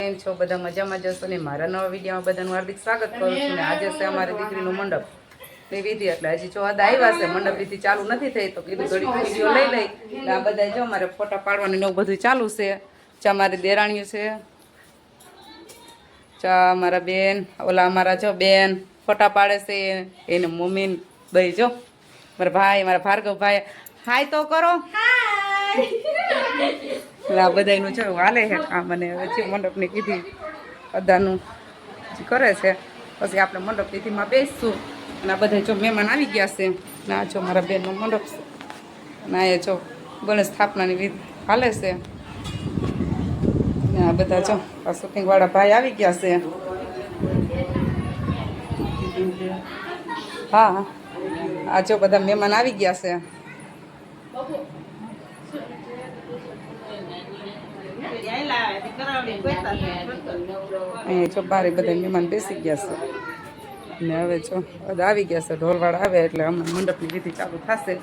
કેમ છો બધા મજામાં જશો ને મારા નવા વિડીયોમાં બધાનું હાર્દિક સ્વાગત કરું છું ને આજે છે અમારી દીકરીનું મંડપ ની વિધિ એટલે હજી જો આદ આવ્યા છે મંડપ વિધિ ચાલુ નથી થઈ તો કીધું ઘડી વિડીયો લઈ લઈ એટલે આ બધા જો મારે ફોટા પાડવાનું ને એવું બધું ચાલુ છે ચા મારી દેરાણીઓ છે ચા મારા બેન ઓલા અમારા જો બેન ફોટા પાડે છે એને મમ્મી ભાઈ જો મારા ભાઈ મારા ભાર્ગવ ભાઈ હાય તો કરો આ બધાનું છે હાલે છે કામ અને હવે મંડપની કીધી બધાનું કરે છે પછી આપણે મંડપ વિધિમાં બેસશું અને આ બધા જો મહેમાન આવી ગયા છે ને આ જો મારા બેનનો મંડપ છે અને આ જો ગણેશ સ્થાપનાની વિધિ હાલે છે ને આ બધા જો આ શૂટિંગવાળા ભાઈ આવી ગયા છે હા આ જો બધા મહેમાન આવી ગયા છે અહીંયા જો બારે બધા મહેમાન બેસી ગયા છે ને હવે જો બધા આવી ગયા છે ઢોલવાળા આવે એટલે હમણાં મંડપની વિધિ ચાલુ થશે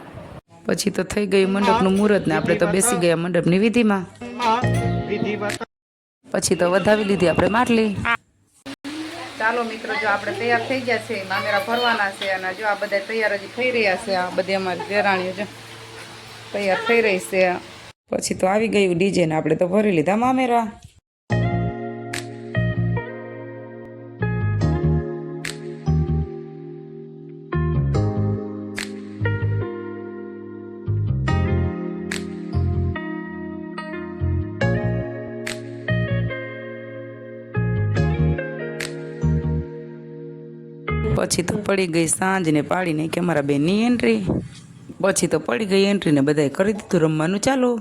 પછી તો થઈ ગયું મંડપનું મુહૂર્ત ને આપણે તો બેસી ગયા મંડપની વિધિમાં પછી તો વધાવી લીધી આપણે માટલી ચાલો મિત્રો જો આપણે તૈયાર થઈ ગયા છે મામેરા ભરવાના છે અને જો આ બધા તૈયાર હજી થઈ રહ્યા છે આ બધી અમારી દેરાણીઓ જો તૈયાર થઈ રહી છે પછી તો આવી ગયું ડીજે ને આપણે તો ભરી લીધા મામેરા પછી તો પડી ગઈ સાંજ ને પાડી નહીં કે અમારા બેનની એન્ટ્રી પછી તો પડી ગઈ એન્ટ્રી ને બધાએ કરી દીધું રમવાનું ચાલુ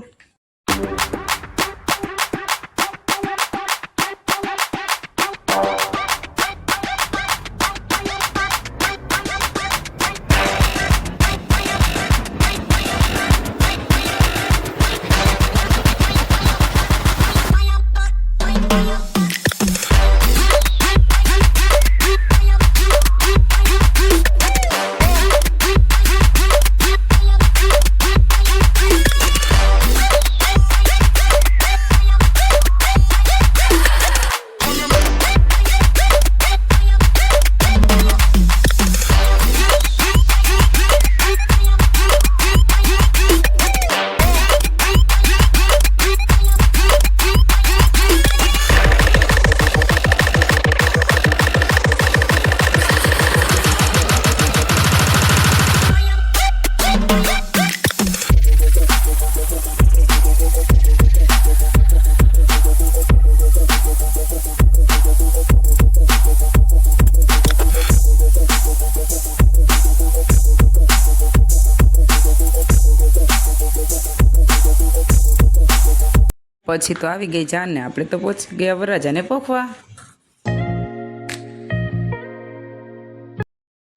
પછી તો આવી ગઈ જાન ને આપણે તો પહોંચી ગયા વરરાજાને પોખવા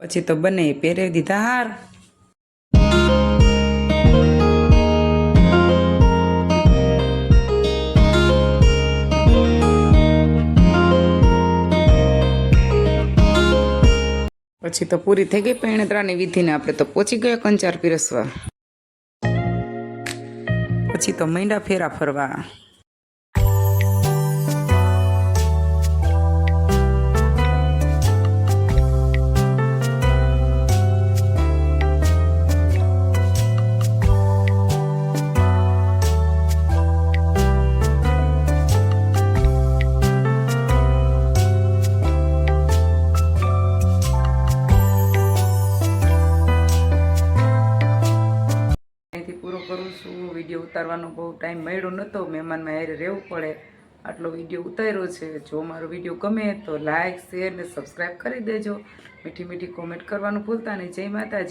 પછી તો બંને પહેરાવી દીધા હાર પછી તો પૂરી થઈ ગઈ પૈણતરાની વિધિને આપણે તો પહોંચી ગયા કંચાર પીરસવા પછી તો મૈંડા ફેરા ફરવા વિડીયો ઉતારવાનો બહુ ટાઈમ મળ્યો નહોતો મહેમાનમાં હારે રહેવું પડે આટલો વિડીયો ઉતાર્યો છે જો મારો વિડીયો ગમે તો લાઇક શેર ને સબસ્ક્રાઈબ કરી દેજો મીઠી મીઠી કોમેન્ટ કરવાનું ભૂલતા નહીં જય માતાજી